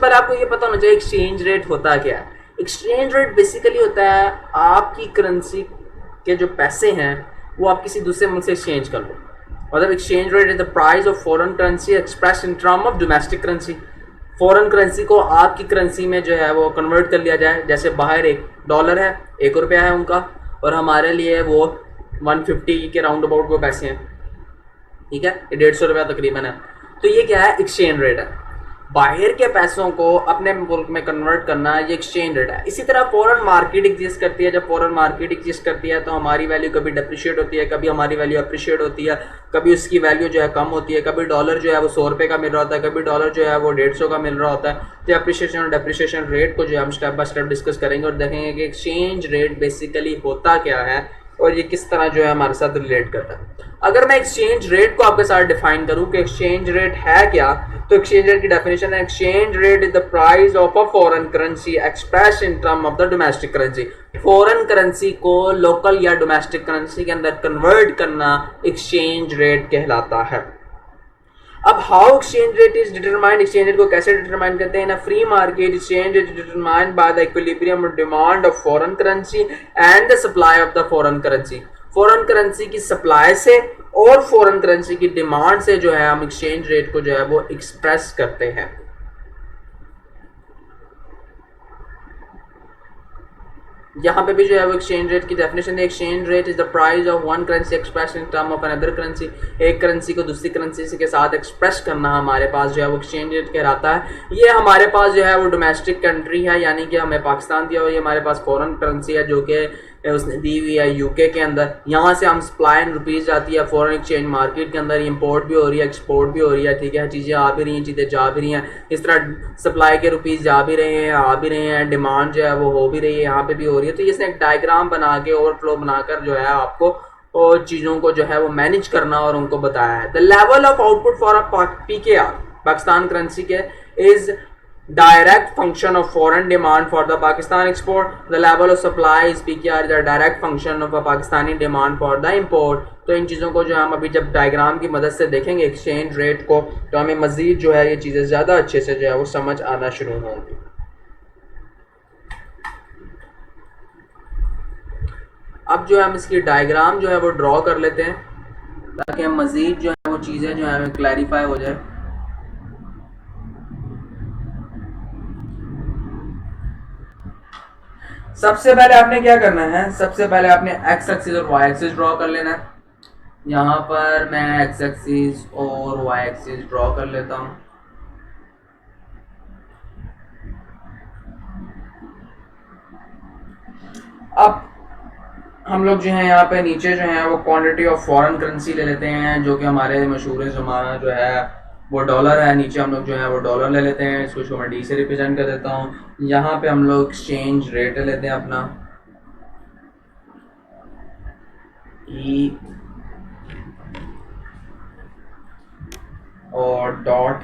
पहले आपको ये पता होना चाहिए एक्सचेंज रेट होता क्या है। एक्सचेंज रेट बेसिकली होता है आपकी करेंसी के जो पैसे हैं वो आप किसी दूसरे मुल्क से एक्सचेंज कर लो। मतलब exchange rate is the price of foreign currency express in term of domestic currency. Foreign currency को आपकी करेंसी में जो है वो कन्वर्ट कर लिया जाए। जैसे बाहर $1 है, ₹1 है उनका, और हमारे लिए वो 150 के राउंड अबाउट वो पैसे हैं, ठीक है, ये ₹150 तकरीबन है। तो ये क्या है, एक्सचेंज रेट है। बाहर के पैसों को अपने मुल्क में कन्वर्ट करना, ये एक्सचेंज रेट है। इसी तरह फॉरेन मार्केट एग्जिस्ट करती है। जब फॉरेन मार्केट एग्जिस्ट करती है तो हमारी वैल्यू कभी डिप्रिशिएट होती है, कभी हमारी वैल्यू अप्रिशिएट होती है, कभी उसकी वैल्यू जो है कम होती है, कभी डॉलर जो है वो ₹100 का मिल रहा होता है, कभी डॉलर जो है वो 150 का मिल रहा होता है। तो अप्रिशिएशन और डिप्रिशिएशन रेट को जो हम स्टेप बाय स्टेप डिस्कस करेंगे और देखेंगे कि एक्सचेंज रेट बेसिकली होता क्या है और ये किस तरह जो है हमारे साथ रिलेट करता है। अगर मैं एक्सचेंज रेट को आपके साथ डिफाइन करूं कि एक्सचेंज रेट है क्या, तो एक्सचेंज रेट की डेफिनेशन है, exchange rate is the price of a foreign currency express in term of the domestic currency. Foreign currency को लोकल या डोमेस्टिक करेंसी के अंदर कन्वर्ट करना एक्सचेंज रेट कहलाता है। अब how exchange rate is determined, exchange rate को कैसे डिटरमाइन करते हैं। ना free market exchange rate is determined by the equilibrium of demand of foreign currency and the supply of the foreign currency. Foreign currency की supply से और foreign currency की demand से जो है हम एक्सचेंज रेट को जो है वो एक्सप्रेस करते हैं। यहाँ पे भी जो है वो एक्सचेंज रेट की डेफिनेशन है, exchange rate is the price of one currency express in term of another currency. एक करेंसी को दूसरी करेंसी के साथ एक्सप्रेस करना हमारे पास जो है वो एक्सचेंज रेट कहलाता है। ये हमारे पास जो है वो डोमेस्टिक कंट्री है, यानी कि हमें पाकिस्तान दिया हुआ, ये हमारे पास फॉरेन करेंसी है जो कि उसने दी हुई है यूके के अंदर। यहाँ से हम सप्लाई इन रुपीज़ जाती है फॉरेन एक्सचेंज मार्केट के अंदर, इंपोर्ट भी हो रही है, एक्सपोर्ट भी हो रही है, ठीक है, चीज़ें आ भी रही हैं, चीज़ें जा भी रही हैं। इस तरह सप्लाई के रुपीज़ जा भी रहे हैं, आ भी रहे हैं, डिमांड जो है वो हो भी रही है, यहाँ पे भी हो रही है। तो इसने एक डायग्राम बना के ओवरफ्लो बनाकर जो है आपको और चीज़ों को जो है वो मैनेज करना और उनको बताया है। The level of output for a PKR Pakistan currency के is direct function of foreign demand for the Pakistan export. The level of supply is PKR is a direct function of a Pakistani demand for the import. तो इन चीज़ों को जो हम अभी जब diagram की मदद से देखेंगे एक्सचेंज रेट को, तो हमें मज़ीद जो है ये चीज़ें ज़्यादा अच्छे से जो है वो समझ आना शुरू होंगी। अब जो है हम इसकी डायग्राम जो है वो ड्रॉ कर लेते हैं ताकि हम मज़ीद जो है वो चीज़ें जो है हमें क्लैरिफाई हो जाए। सबसे पहले आपने क्या करना है, सबसे पहले आपने एक्स एक्सिस और वाई एक्सिस ड्रॉ कर लेना है। यहाँ पर मैं एक्स एक्सिस और वाई एक्सिस ड्रॉ कर लेता हूँ। अब हम लोग जो है यहाँ पे नीचे जो है वो क्वांटिटी ऑफ फॉरेन करेंसी ले लेते हैं, जो कि हमारे मशहूर ज़माना जो है वो डॉलर है। नीचे हम लोग जो है वो डॉलर ले लेते हैं, इसको मैं डी से रिप्रेजेंट कर देता हूँ। यहाँ पे हम लोग एक्सचेंज रेट ले लेते हैं अपना ई और डॉट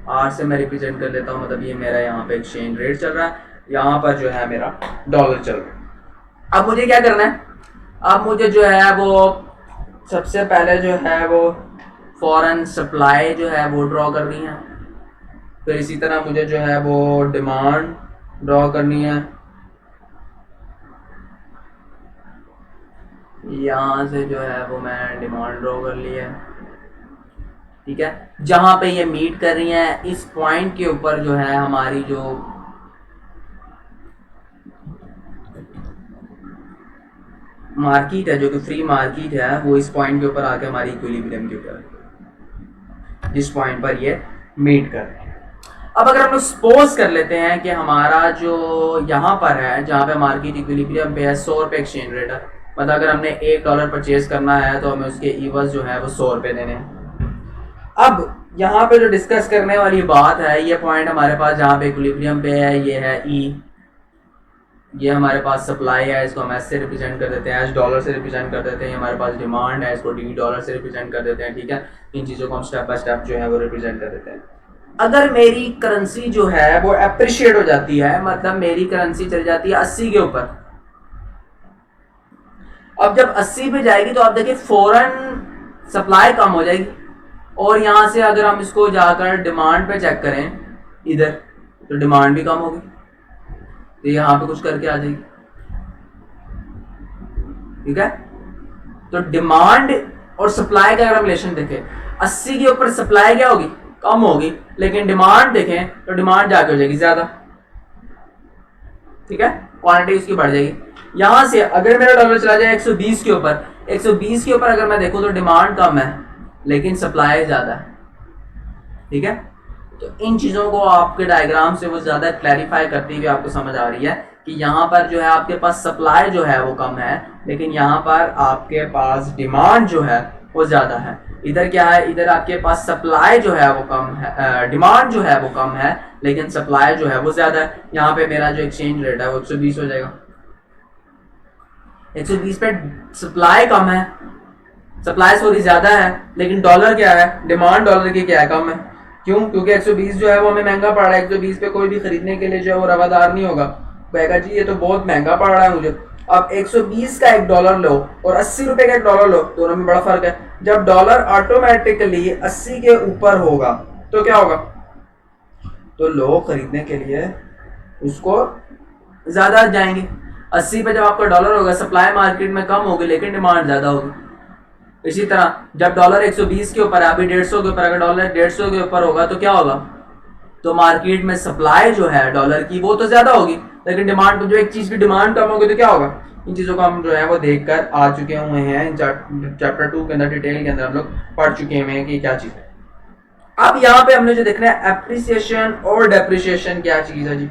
आर से मैं रिप्रेजेंट कर लेता हूँ, मतलब ये मेरा यहाँ पे एक्सचेंज रेट चल रहा है, यहाँ पर जो है मेरा डॉलर चल रहा है। अब मुझे क्या करना है, अब मुझे जो है वो सबसे पहले जो है वो फॉरेन सप्लाई जो है वो ड्रॉ करनी है, फिर इसी तरह मुझे जो है वो डिमांड ड्रॉ करनी है। यहाँ से जो है वो मैं डिमांड ड्रॉ कर ली है, ठीक है। जहाँ पे ये मीट कर रही है इस पॉइंट के ऊपर जो है हमारी जो मार्केट है, जो कि फ्री मार्केट है, वो इस पॉइंट के ऊपर आके हमारी इक्विलिब्रियम के ऊपर जिस पॉइंट पर ये मीट कर रहे हैं। अब अगर हम लोग सपोज कर लेते हैं कि हमारा जो यहाँ पर है जहाँ पे मार्केट इक्विलिब्रियम पे है ₹100 एक्सचेंज रेट है, मतलब अगर हमने $1 परचेज करना है तो हमें उसके ईवज जो है वो ₹100 देने हैं। अब यहाँ पे जो डिस्कस करने वाली बात है, ये पॉइंट हमारे पास जहाँ पे इक्विलिब्रियम पे है ये है ई, ये हमारे पास सप्लाई है, इसको हम एस से रिप्रेजेंट कर देते हैं, एस डॉलर से रिप्रेजेंट कर देते हैं। हमारे पास डिमांड है, इसको डी डॉलर से रिप्रेजेंट कर देते हैं, ठीक है। इन चीज़ों को हम स्टेप बाय स्टेप जो है वो रिप्रेजेंट कर देते हैं। अगर मेरी करेंसी जो है वो अप्रिशिएट हो जाती है, मतलब मेरी करेंसी चल जाती है 80 के ऊपर, अब जब 80 पे जाएगी तो आप देखिए फॉरेन सप्लाई कम हो जाएगी, और यहाँ से अगर हम इसको जाकर डिमांड पे चेक करें इधर, तो डिमांड भी कम होगी, तो यहाँ पे कुछ करके आ जाएगी। ठीक है, तो डिमांड और सप्लाई का अगर हम रिलेशन देखें, 80 के ऊपर सप्लाई क्या होगी, कम होगी, लेकिन डिमांड देखें तो डिमांड जाके हो जाएगी ज्यादा। ठीक है, क्वांटिटी उसकी बढ़ जाएगी। यहां से अगर मेरा डॉलर चला जाए 120 के ऊपर, 120 के ऊपर अगर मैं देखूं तो डिमांड कम है लेकिन सप्लाई ज्यादा है। ठीक है, तो इन चीजों को आपके डायग्राम से वो ज्यादा क्लैरिफाई करती हुई आपको समझ आ रही है कि यहाँ पर जो है आपके पास सप्लाई जो है वो कम है, लेकिन यहाँ पर आपके पास डिमांड जो है वो ज्यादा है। इधर क्या है, इधर आपके पास सप्लाई जो है वो कम है, डिमांड जो है वो कम है लेकिन सप्लाई जो है वो ज्यादा है। यहाँ पे मेरा जो एक्सचेंज रेट है वो 120 हो जाएगा। 120 पे सप्लाई कम है, सप्लाई थोड़ी ज्यादा है, लेकिन डॉलर क्या है, डिमांड डॉलर की क्या है, कम है। क्यों? क्योंकि 120 जो है वो हमें महंगा पड़ रहा है। 120 पे कोई भी खरीदने के लिए जो है वो रवादार नहीं होगा, कहेगा जी ये तो बहुत महंगा पड़ रहा है मुझे। अब 120 का $1 लो और 80 रुपए का $1 लो, दोनों में बड़ा फर्क है। जब डॉलर ऑटोमेटिकली 80 के ऊपर होगा तो क्या होगा, तो लोग खरीदने के लिए उसको ज्यादा जाएंगे। 80 पे जब आपका डॉलर होगा, सप्लाई मार्केट में कम होगी लेकिन डिमांड ज्यादा होगी। इसी तरह जब डॉलर 120 के ऊपर, अभी 150 के ऊपर, अगर डॉलर 150 के ऊपर होगा तो क्या होगा, तो मार्केट में सप्लाई जो है डॉलर की वो तो ज्यादा होगी लेकिन डिमांड, जो एक चीज की डिमांड कम होगी तो क्या होगा। इन चीजों को हम जो है वो देखकर आ चुके हुए हैं, चैप्टर 2 के अंदर डिटेल के अंदर हम लोग पढ़ चुके हैं कि क्या चीज है। अब यहाँ पे हमने जो देखना है एप्रिसिएशन और डेप्रिसिएशन क्या चीज है जी,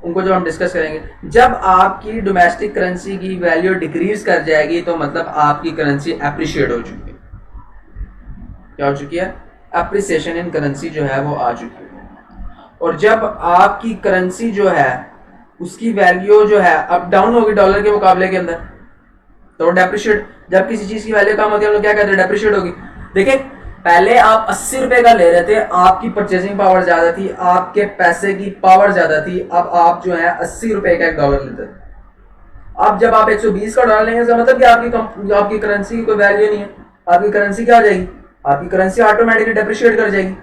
उनको जब हम डिस्कस करेंगे। जब आपकी डोमेस्टिक करेंसी की वैल्यू डिक्रीज कर जाएगी तो मतलब आपकी करेंसी एप्रिशिएट हो चुकी है। क्या हो चुकी है, एप्रिसिएशन इन करेंसी जो है वो आ चुकी है। और जब आपकी करेंसी जो है उसकी वैल्यू जो है अप डाउन होगी डॉलर के मुकाबले के अंदर, तो डेप्रिशिएट। जब किसी चीज की वैल्यू कम होती है हम लोग क्या कहते हैं, डेप्रिशिएट होगी। देखिए पहले आप 80 रुपए का ले रहे थे, आपकी परचेसिंग पावर ज्यादा थी, आपके पैसे की पावर ज्यादा थी, अब आप जो है 80 रुपए का $1 लेते थे। अब जब आप 120 का डॉलर लेंगे इसका मतलब कि आपकी करेंसी की कोई वैल्यू नहीं है, आपकी करेंसी क्या हो जाएगी, आपकी करेंसी ऑटोमेटिकली डेप्रिशिएट कर जाएगी।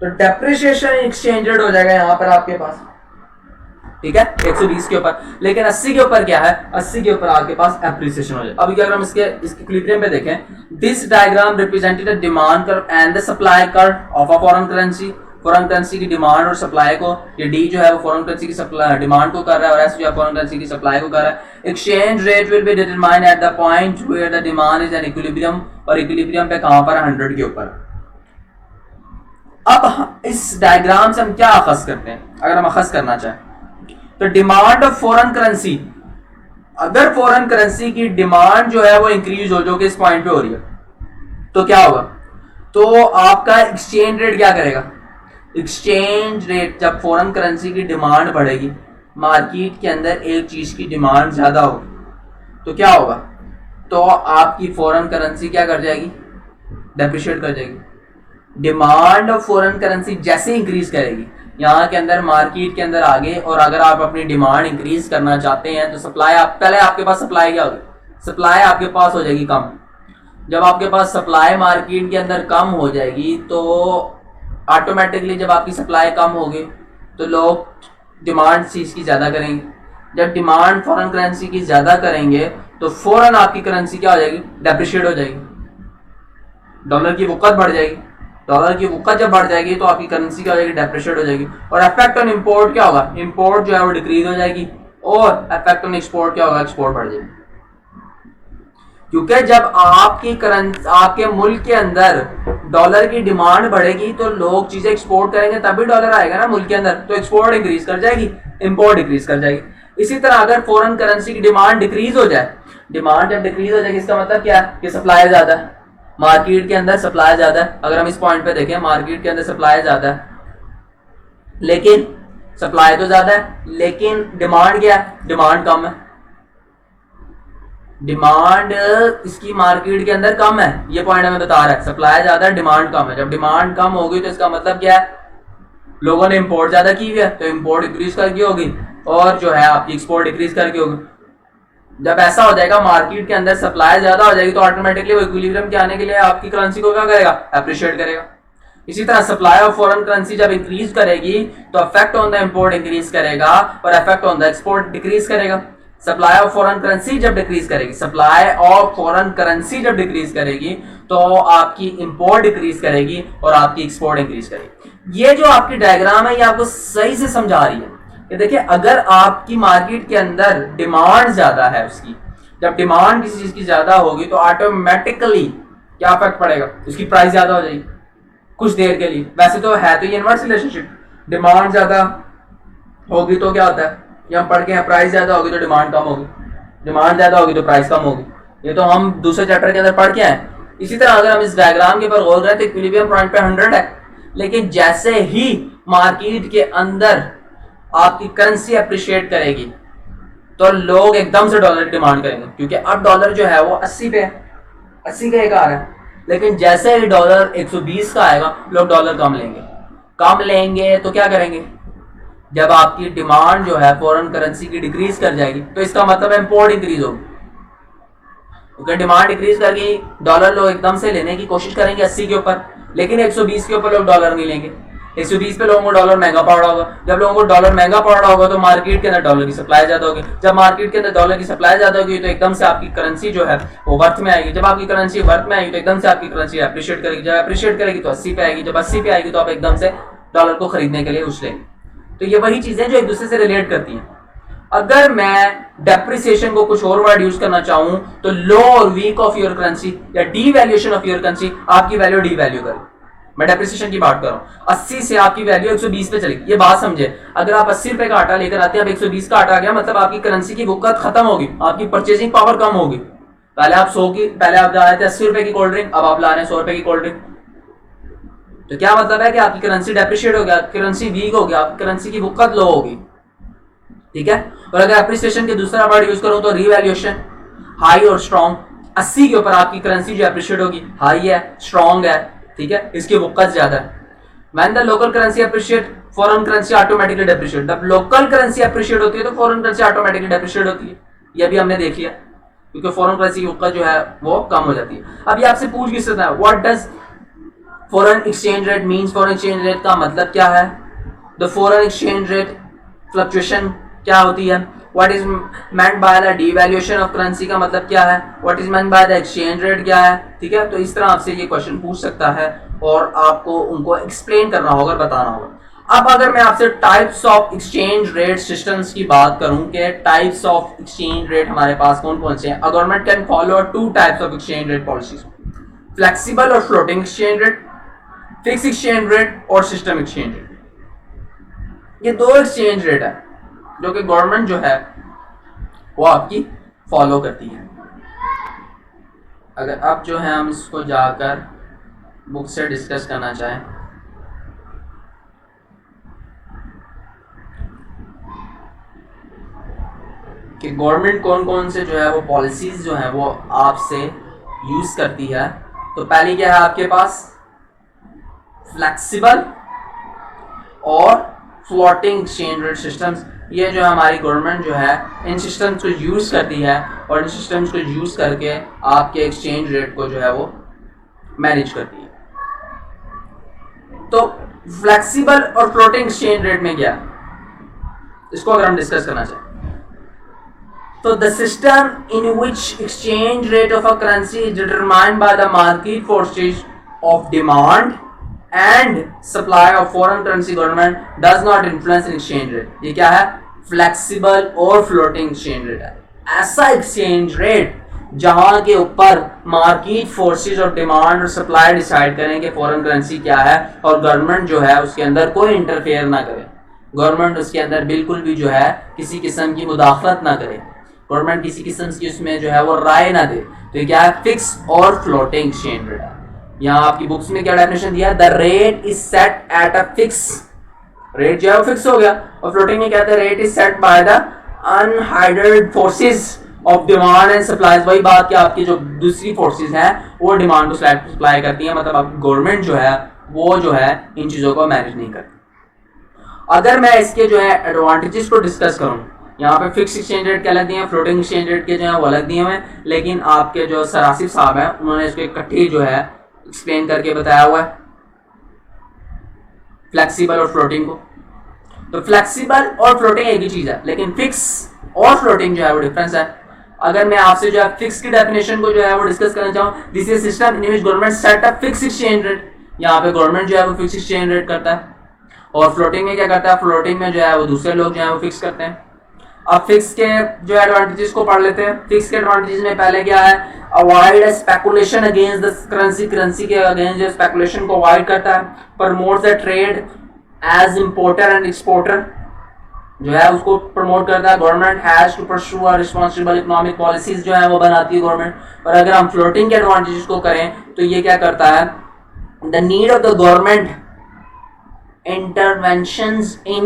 तो डेप्रिशिएशन एक्सचेंज रेट हो जाएगा यहाँ पर आपके पास। ठीक है, 120 के ऊपर, लेकिन 80 के ऊपर क्या है, 80 के ऊपर आपके पास एप्रिसिएशन हो जाएगा। अभी अगर हम इसके इक्विलिब्रियम पे देखें, this diagram represented the demand curve and the supply curve of a foreign currency. Foreign currency की डिमांड और सप्लाई को, ये डी जो है वो फॉरेन करेंसी की सप्लाई डिमांड को कर रहा है और एस जो है फॉरेन करेंसी की सप्लाई को कर रहा है। Exchange rate will be determined at the point where the demand is an equilibrium, और इक्विलिब्रियम पे कहां पर, 100 के ऊपर। अब इस डायग्राम से हम क्या अखज़ करते हैं, अगर हम अखज़ करना चाहें तो डिमांड ऑफ फॉरेन करेंसी, अगर फॉरेन करेंसी की डिमांड जो है वो इंक्रीज हो, जो कि इस पॉइंट पे हो रही है, तो क्या होगा, तो आपका एक्सचेंज रेट क्या करेगा, एक्सचेंज रेट जब फॉरेन करेंसी की डिमांड बढ़ेगी, मार्केट के अंदर एक चीज की डिमांड ज्यादा होगी, तो क्या होगा, तो आपकी फॉरेन करेंसी क्या कर जाएगी, डेप्रिशिएट कर जाएगी। डिमांड ऑफ फॉरेन करेंसी जैसे इंक्रीज करेगी यहाँ के अंदर, मार्केट के अंदर आगे, और अगर आप अपनी डिमांड इंक्रीज करना चाहते हैं तो सप्लाई, पहले आपके पास सप्लाई क्या होगी, सप्लाई आपके पास हो जाएगी कम। जब आपके पास सप्लाई मार्केट के अंदर कम हो जाएगी तो ऑटोमेटिकली जब आपकी सप्लाई कम होगी तो लोग डिमांड चीज की ज्यादा करेंगे। जब डिमांड फॉरेन करेंसी की ज्यादा करेंगे तो फौरन आपकी करेंसी क्या हो जाएगी, डेप्रिशिएट हो जाएगी, डॉलर की वक़्त बढ़ जाएगी। डॉलर की वक़्त जब बढ़ जाएगी तो आपकी करेंसी क्या हो जाएगी, डेप्रिशिएट हो जाएगी। और इफेक्ट ऑन इंपोर्ट क्या होगा, इंपोर्ट जो है वो डिक्रीज हो जाएगी, और इफेक्ट ऑन एक्सपोर्ट क्या होगा, एक्सपोर्ट बढ़ जाएगी। क्योंकि जब आपकी करेंसी, आपके मुल्क के अंदर डॉलर की डिमांड बढ़ेगी तो लोग चीजें एक्सपोर्ट करेंगे, तभी डॉलर आएगा ना मुल्क के अंदर, तो एक्सपोर्ट इंक्रीज कर जाएगी, इंपोर्ट डिक्रीज कर जाएगी। इसी तरह अगर फॉरेन करेंसी की डिमांड डिक्रीज हो जाए, डिमांड जब डिक्रीज हो जाएगी इसका मतलब क्या है कि सप्लाई ज्यादा है, मार्केट के अंदर सप्लाई ज्यादा है। अगर हम इस पॉइंट पे देखें, मार्केट के अंदर सप्लाई ज्यादा है, लेकिन सप्लाई तो ज्यादा है लेकिन डिमांड क्या है, डिमांड कम है। डिमांड इसकी मार्केट के अंदर कम है, ये पॉइंट हमें बता रहा है, सप्लाई ज्यादा है, डिमांड कम है। जब डिमांड कम होगी तो इसका मतलब क्या है, लोगों ने इंपोर्ट ज्यादा की हुई है तो इंपोर्ट डिक्रीज करके होगी, और जो है आपकी एक्सपोर्ट डिक्रीज करके होगी। जब ऐसा हो जाएगा, मार्केट के अंदर सप्लाई ज्यादा हो जाएगी, तो ऑटोमेटिकली वो इक्विलिब्रियम के आने के लिए आपकी करेंसी को क्या करेगा, एप्रिशिएट करेगा। इसी तरह सप्लाई ऑफ फॉरेन करेंसी जब इंक्रीज करेगी तो effect on the import increase करेगा और effect on the export decrease करेगा। सप्लाई ऑफ फॉरेन करेंसी जब डिक्रीज करेगी, सप्लाई ऑफ फॉरेन करेंसी जब डिक्रीज करेगी तो आपकी इंपोर्ट डिक्रीज करेगी और आपकी एक्सपोर्ट इंक्रीज करेगी। ये जो आपकी डायग्राम है ये आपको सही से समझा रही है कि देखिए अगर आपकी मार्केट के अंदर डिमांड ज्यादा है, उसकी जब डिमांड किसी चीज की ज्यादा होगी तो ऑटोमेटिकली क्या इफेक्ट पड़ेगा, उसकी प्राइस ज्यादा हो जाएगी कुछ देर के लिए। वैसे तो है तो ये इनवर्स रिलेशनशिप, डिमांड ज्यादा होगी तो क्या होता है, ये हम पढ़ के हैं, प्राइस ज्यादा होगी तो डिमांड कम होगी, डिमांड ज्यादा होगी तो प्राइस कम होगी। ये तो हम दूसरे चैप्टर के अंदर पढ़ के आए। इसी तरह अगर हम इस डायग्राम के ऊपर गौर करें तो इक्विलिब्रियम पॉइंट पे 100 है, लेकिन जैसे ही मार्केट के अंदर आपकी करेंसी अप्रिशिएट करेगी तो लोग एकदम से डॉलर की डिमांड करेंगे, क्योंकि अब डॉलर जो है वो 80 पे है, 80 का एक आ रहा है। लेकिन जैसे ही डॉलर 120 का आएगा लोग डॉलर कम लेंगे, कम लेंगे तो क्या करेंगे, जब आपकी डिमांड जो है फॉरेन करेंसी की डिक्रीज कर जाएगी तो इसका मतलब इंपोर्ट इंक्रीज होगी, क्योंकि डिमांड डिक्रीज कर गई, डॉलर लोग एकदम से लेने की कोशिश करेंगे 80 के ऊपर, लेकिन 120 के ऊपर लोग डॉलर नहीं लेंगे। 120 पे लोगों को डॉलर महंगा पड़ रहा होगा, जब लोगों को डॉलर महंगा पड़ रहा होगा तो मार्केट के अंदर डॉलर की सप्लाई ज्यादा होगी, जब मार्केट के अंदर डॉलर की सप्लाई ज्यादा होगी तो एकदम से आपकी करेंसी जो है वो वर्थ में आएगी, जब आपकी करेंसी वर्थ में आएगी तो एकदम से आपकी करेंसी अप्रिशिएट करेगी, जब अप्रिशिएट करेगी तो 80 पे आएगी, जब 80 पे आएगी तो आप एकदम से डॉलर को खरीदने के लिए उछलेंगे। तो ये वही चीजें जो एक दूसरे से रिलेट करती हैं। अगर मैं डेप्रिसिएशन को कुछ और वर्ड यूज करना चाहूं तो लो और वीक ऑफ योर करेंसी या डीवैल्यूएशन ऑफ योर करेंसी, आपकी वैल्यू डीवैल्यू करे। मैं डेप्रिसिएशन की बात कर रहा हूं, 80 से आपकी वैल्यू 120 पे चलेगी। ये बात समझे, अगर आप 80 रुपए का आटा लेकर आते हैं, अब 120 का आटा आ गया, मतलब आपकी करेंसी की वक़्त खत्म होगी, आपकी परचेजिंग पावर कम होगी। पहले आप जा रहे थे 80 रुपए की कोल्ड ड्रिंक, अब आप ला रहे हैं 100 रुपए की कोल्ड ड्रिंक। तो क्या मतलब है कि आपकी करेंसी डेप्रिशिएट हो गया, करेंसी वीक हो गया, आपकी करेंसी की वक़्त लो होगी, ठीक है। और अगर एप्रिसिएशन के दूसरा वर्ड यूज करूं तो रिवैल्यूएशन, हाई और स्ट्रॉन्ग। 80 के ऊपर आपकी करेंसी जो एप्रिशिएट होगी, हाई है, स्ट्रॉन्ग है, ठीक है, इसकी वक़्त ज्यादा है। When the local currency appreciate, foreign currency automatically depreciate. जब लोकल करेंसी अप्रिशिएट होती है तो फॉरेन करेंसी ऑटोमेटिकली डेप्रिशिएट होती है, ये भी हमने देख लिया, क्योंकि फॉरेन करेंसी की वक़्त जो है वो कम हो जाती है। अब ये आपसे पूछ भी सकता है, what does foreign exchange rate means, foreign exchange rate का मतलब क्या है, the foreign exchange rate fluctuation क्या होती है, what is meant by the devaluation of currency का मतलब क्या है, what is meant by the exchange rate क्या है, ठीक है। तो इस तरह आपसे ये क्वेश्चन पूछ सकता है और आपको उनको एक्सप्लेन करना होगा, बताना होगा। अब अगर मैं आपसे types of exchange rate systems की बात करूं कि टाइप्स ऑफ एक्सचेंज रेट हमारे पास कौन कौन से हैं, a government can follow 2 types of exchange rate policies, flexible और floating exchange rate, fixed exchange rate और सिस्टम एक्सचेंज रेट। ये 2 एक्सचेंज रेट है जो कि गवर्नमेंट जो है वो आपकी फॉलो करती है। अगर अब जो है हम इसको जाकर बुक से डिस्कस करना चाहें, कि गवर्नमेंट कौन कौन से जो है वो पॉलिसीज जो है वो आपसे यूज करती है, तो पहली क्या है आपके पास, फ्लेक्सिबल और फ्लोटिंग एक्सचेंज रेट सिस्टम्स। ये जो हमारी गवर्नमेंट जो है इन सिस्टम्स को यूज करती है और इन सिस्टम्स को यूज करके आपके एक्सचेंज रेट को जो है वो मैनेज करती है। तो फ्लेक्सिबल और फ्लोटिंग एक्सचेंज रेट में क्या, इसको अगर हम डिस्कस करना चाहें तो the system in which exchange rate of a currency is determined by the market forces of demand and supply of foreign currency government does not influence in exchange rate। ये क्या है, flexible और floating exchange rate है। ऐसा exchange rate जहां के ऊपर market forces और डिमांड और सप्लाई डिसाइड करें कि फॉरेन करेंसी क्या है और गवर्नमेंट जो है उसके अंदर कोई इंटरफेयर ना करे, गवर्नमेंट उसके अंदर बिल्कुल भी जो है किसी किस्म की मुदाखलत ना करे, गवर्नमेंट किसी किस्म की उसमें जो है वो राय ना दे। तो ये क्या है, फिक्स और फ्लोटिंग एक्सचेंज रेट है। यहाँ आपकी बुक्स में क्या डेफिनेशन दिया, the rate is set at a fix, rate जो है वो फिक्स हो गया, और फ्लोटिंग में कहते हैं rate is set by the unhindered forces of demand and supply. वही बात कि आपकी जो दूसरी फोर्सेस हैं वो डिमांड को सप्लाई करती है, मतलब आपकी गवर्नमेंट जो है वो जो है इन चीजों को मैनेज नहीं करती। अगर मैं इसके जो है एडवांटेजेस को डिस्कस करूं, यहाँ पे फिक्स एक्सचेंज रेट के अलग दिए हैं, फ्लोटिंग एक्सचेंज रेट के जो है वो अलग दिए हुए हैं, लेकिन आपके जो सरासिफ साहब हैं उन्होंने इसको इकट्ठी जो है एक्सप्लेन करके बताया हुआ है। फ्लेक्सिबल और फ्लोटिंग को। तो फ्लेक्सिबल और फ्लोटिंग एक ही चीज है, लेकिन फिक्स और फ्लोटिंग जो है वो डिफरेंस है। अगर मैं आपसे जो है फिक्स की डेफिनेशन को जो है वो डिस्कस करना चाहूँ, this is system in which government set up fix exchange rate. यहाँ पे गवर्नमेंट जो है वो फिक्स एक्सचेंज रेट करता है। और फ्लोटिंग में क्या करता है, फ्लोटिंग में जो है वो दूसरे लोग जो है वो फिक्स करते हैं। अब फिक्स के जो एडवांटेजेस को पढ़ लेते हैं। फिक्स के एडवांटेजेस में पहले क्या है, avoid speculation against the currency, currency के अगेंस्ट जो स्पेकुलेशन को अवॉइड करता है। Promotes the trade as importer and exporter जो है उसको प्रमोट करता है। Government has to pursue a responsible economic policies जो है वो बनाती है गवर्नमेंट। और अगर हम फ्लोटिंग के एडवांटेजेस को करें तो ये क्या करता है, the need of the government interventions in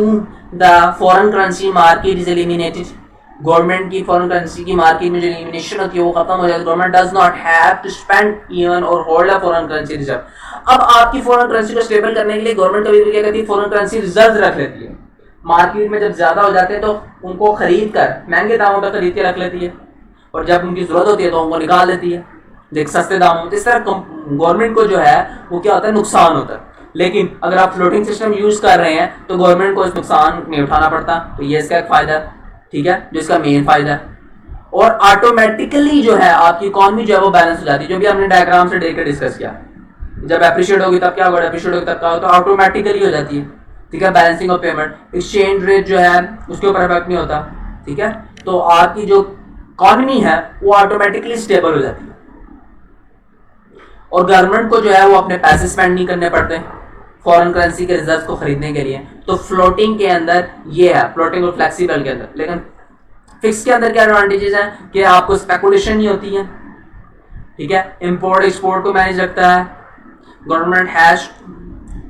the foreign currency market is eliminated। Government की फॉरेन करेंसी की मार्केट में जो एलिमिनेशन होती है वो खत्म हो जाती है। Government does not have to spend even और hold a foreign currency reserve. अब आपकी फॉरेन करेंसी को स्टेबल करने के लिए गवर्नमेंट कभी भी क्या करती है, फॉरेन करेंसी रिजर्व रख लेती है। मार्केट में जब ज्यादा हो जाते हैं तो उनको खरीद कर महंगे दामों पर खरीद के रख लेती है, और जब उनकी जरूरत होती है तो उनको निकाल लेती है देख सस्ते दामों में। इस तरह गवर्नमेंट को जो है वो क्या होता है, नुकसान होता है। लेकिन अगर आप फ्लोटिंग सिस्टम यूज कर रहे हैं तो गवर्नमेंट को इस नुकसान नहीं उठाना पड़ता। तो ये इसका एक फायदा, ठीक है, जो इसका मेन फायदा है। और ऑटोमेटिकली जो है आपकी इकोनॉमी जो है वो बैलेंस हो जाती है, जो भी हमने डायग्राम से देख कर डिस्कस किया। जब एप्रिशिएट होगी तब क्या होगा, एप्रिशिएट होगी तब क्या होगा, तो ऑटोमेटिकली हो जाती है, ठीक है। Balancing of payment, exchange rate जो है उसके ऊपर इफेक्ट नहीं होता, ठीक है। तो आपकी जो इकोनॉमी है वो ऑटोमेटिकली स्टेबल हो जाती है। और गवर्नमेंट को जो है वो अपने पैसे स्पेंड नहीं करने पड़ते फॉरेन करेंसी के रिजर्व को खरीदने के लिए। तो फ्लोटिंग के अंदर ये है, फ्लोटिंग और फ्लेक्सिबल के अंदर। लेकिन फिक्स के अंदर क्या एडवांटेजेस हैं कि आपको स्पेकुलेशन नहीं होती है, ठीक है। इंपोर्ट एक्सपोर्ट को मैनेज रखता है। Government has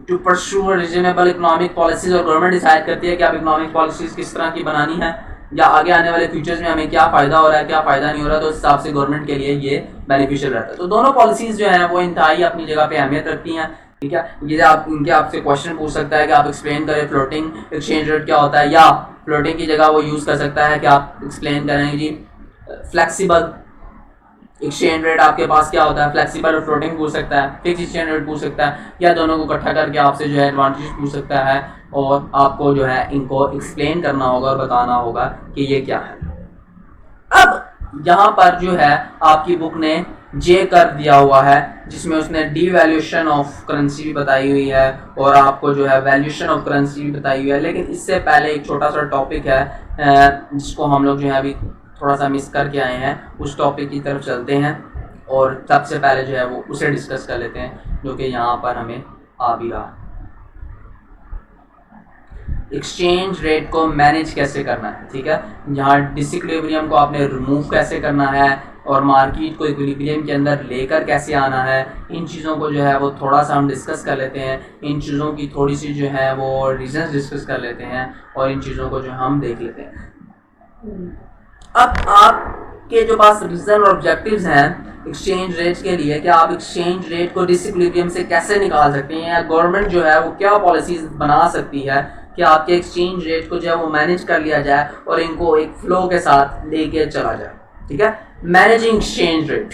to pursue reasonable economic policies, और गवर्नमेंट डिसाइड करती है कि आप इकोनॉमिक पॉलिसीज किस तरह की बनानी है, या आगे आने वाले फ्यूचर्स में हमें क्या फायदा हो रहा है क्या फायदा नहीं हो रहा, तो उस हिसाब से गवर्नमेंट के लिए ये बेनिफिशियल रहता है। तो दोनों पॉलिसीज जो हैं वो इंतहाई अपनी जगह पे अहमियत रखती हैं, ठीक है। ये आप इनके आपसे क्वेश्चन पूछ सकता है कि आप एक्सप्लेन करें फ्लोटिंग एक्सचेंज रेट क्या होता है, या फ्लोटिंग की जगह वो यूज कर सकता है कि आप एक्सप्लेन करें जी फ्लेक्सिबल एक्सचेंज रेट आपके पास क्या होता है। फ्लेक्सिबल और फ्लोटिंग पूछ सकता है, फिक्स एक्सचेंज रेट पूछ सकता है, या दोनों को इकट्ठा करके आपसे जो है एडवांटेज पूछ सकता है, और आपको जो है इनको एक्सप्लेन करना होगा और बताना होगा कि ये क्या है। अब यहाँ पर जो है आपकी बुक ने जे कर दिया हुआ है, जिसमें उसने डीवैल्यूएशन ऑफ करेंसी भी बताई हुई है और आपको जो है वैल्यूएशन ऑफ करेंसी भी बताई हुई है। लेकिन इससे पहले एक छोटा सा टॉपिक है जिसको हम लोग जो है अभी थोड़ा सा मिस करके आए हैं, उस टॉपिक की तरफ चलते हैं और सबसे पहले जो है वो उसे डिस्कस कर लेते हैं, जो कि यहाँ पर हमें आ भी रहा। एक्सचेंज रेट को मैनेज कैसे करना है, ठीक है। यहाँ डिसइक्विलिब्रियम को आपने रिमूव कैसे करना है और मार्केट को इक्विलिब्रियम के अंदर लेकर कैसे आना है, इन चीज़ों को जो है वो थोड़ा सा हम डिस्कस कर लेते हैं। इन चीज़ों की थोड़ी सी जो है वो रीजंस डिस्कस कर लेते हैं और इन चीज़ों को जो हम देख लेते हैं। अब आपके जो पास रीजन और ऑब्जेक्टिव्स हैं एक्सचेंज रेट के लिए, कि आप एक्सचेंज रेट को डिसइक्विलिब्रियम से कैसे निकाल सकते हैं, या गवर्नमेंट जो है वो क्या पॉलिसीज बना सकती है कि आपके एक्सचेंज रेट को जो है वो मैनेज कर लिया जाए और इनको एक फ्लो के साथ लेके चला जाए, ठीक है। मैनेजिंग एक्सचेंज रेट,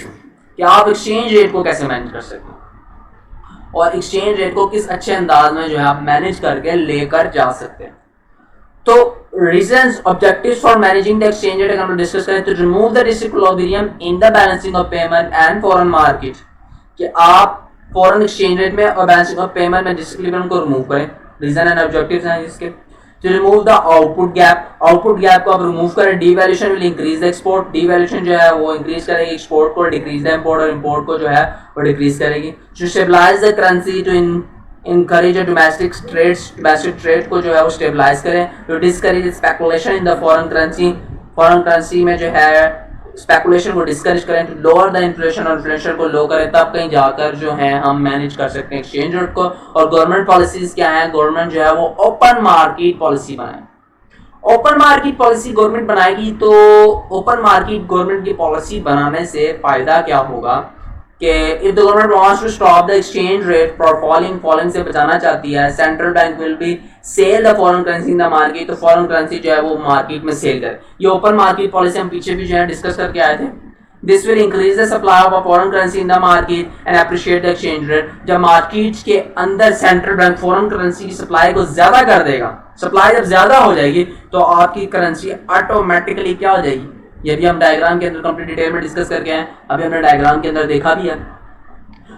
कि आप एक्सचेंज रेट को कैसे मैनेज कर सकते हैं और एक्सचेंज रेट को किस अच्छे अंदाज में जो है आप मैनेज करके लेकर जा सकते हैं। तो reasons objectives for managing the exchange rate अगर हम डिस्कस करें तो remove the disequilibrium in the balancing of payment and foreign market, कि आप फॉरेन एक्सचेंज रेट में और बैलेंसिंग ऑफ पेमेंट में डिसइक्विलिब्रियम को रिमूव करें। रीजन एंड ऑब्जेक्टिव्स हैं इसके। तो remove the output gap, output gap को आप रिमूव करें। Devaluation will increase the export, devaluation जो है वो इंक्रीज करेगी एक्सपोर्ट को, डिक्रीज द इंपोर्ट, और इंपोर्ट को जो है वो डिक्रीज करेगी। To stabilize the currency, to encourage domestic trades, domestic trade को जो है वो स्टेबलाइज करें। To discourage speculation in the foreign currency, foreign currency में जो है स्पेकुलेशन को डिस्करेज करें। टू लोअर द इन्फ्लेशन, और इन्फ्लेशन को लो करें, तब कहीं जाकर जो है हम मैनेज कर सकते हैं एक्सचेंज रेट को। और गवर्नमेंट पॉलिसीज क्या है, गवर्नमेंट जो है वो ओपन मार्केट पॉलिसी बनाए। ओपन मार्केट पॉलिसी गवर्नमेंट बनाएगी तो ओपन मार्केट गवर्नमेंट की पॉलिसी बनाने से फायदा क्या होगा कि if the government wants to stop the exchange rate for falling से बचाना चाहती है, central bank will be sell the foreign currency in the market, तो फॉरेन करेंसी जो है वो मार्केट में सेल करे। ये ओपन मार्केट पॉलिसी हम पीछे भी जो है डिस्कस करके आए थे। This will increase the supply of a foreign currency in the market and appreciate the exchange rate. जब मार्केट के अंदर सेंट्रल बैंक फॉरेन करेंसी की सप्लाई को ज्यादा कर देगा, सप्लाई जब ज्यादा हो जाएगी तो आपकी करेंसी ऑटोमेटिकली क्या हो जाएगी, ये भी हम डायग्राम के अंदर कंप्लीट डिटेल में डिस्कस करके हैं, अभी हमने डायग्राम के अंदर देखा भी है।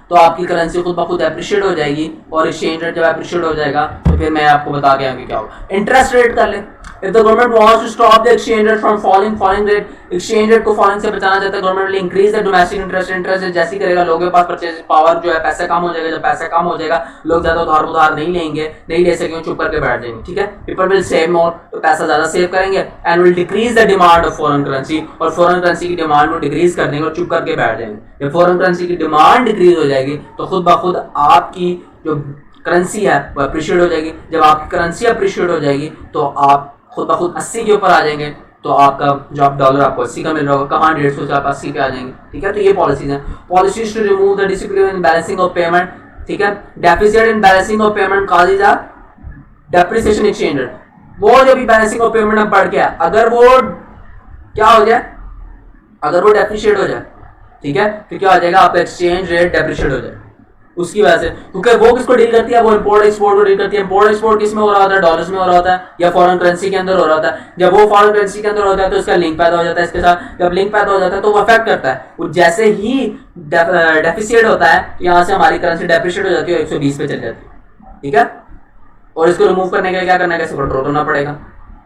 तो आपकी करेंसी खुद ब खुद एप्रिशिएट हो जाएगी और एक्सचेंज रेट जब एप्रिशिएट हो जाएगा तो फिर मैं आपको बता के आगे क्या होगा। इंटरेस्ट रेट कर ले, if the government wants to stop the exchange rate from falling rate, exchange rate को falling से बचाना चाहता है, government will increase the domestic interest जैसी करेगा, लोगों के पास परचेज पावर जो है, पैसा कम हो जाएगा। जब पैसा कम हो जाएगा लोग ज्यादा उधार नहीं लेंगे, नहीं ले सकेंगे, चुप करके बैठ जाएंगे, ठीक है। people will save more, तो पैसा ज्यादा सेव करेंगे and will decrease the demand of foreign currency, और foreign currency की डिमांड को डिक्रीज कर देंगे और चुप करके बैठ जाएंगे। जब foreign currency की डिमांड डिक्रीज हो जाएगी तो खुद ब खुद आपकी जो करेंसी है वो अप्रिशिएट हो जाएगी। जब आपकी करेंसी अप्रिशिएट हो जाएगी तो आप खुद ब खुद 80 के ऊपर आ जाएंगे, तो आपका जो आप डॉलर आपको 80 का मिल रहा होगा, कहाँ 150 से आप 80 पे आ जाएंगे, ठीक है। तो ये पॉलिसीज हैं। Policies to remove the discipline in balancing of payment, ठीक है। Deficit in balancing of payment causes are depreciation exchange rate. वो जो भी बैलेंसिंग ऑफ पेमेंट अब बढ़ गया, अगर वो क्या हो जाए, अगर वो डेप्रिशिएट हो जाए, ठीक है, तो क्या हो जाएगा, आपका एक्सचेंज रेट डेप्रिशिएट हो जाए उसकी वजह से। क्योंकि वो किसको डील करती है, वो इंपोर्ट एक्सपोर्ट को डील करती है। इंपोर्ट एक्सपोर्ट किस में हो रहा होता है, डॉलर्स में हो रहा होता है या फॉरेन करेंसी के अंदर हो रहा होता है। जब वो फॉरेन करेंसी के अंदर होता है तो इसका लिंक पैदा हो जाता है इसके साथ। जब लिंक पैदा हो जाता है तो वो अफेक्ट करता है। वो जैसे ही डेफिसिट होता है तो यहाँ से हमारी करेंसी डेप्रिशिएट हो जाती है, 120 पे चल जाती है, ठीक है। और इसको रिमूव करने के लिए क्या करना है, कैसे कंट्रोल करना पड़ेगा,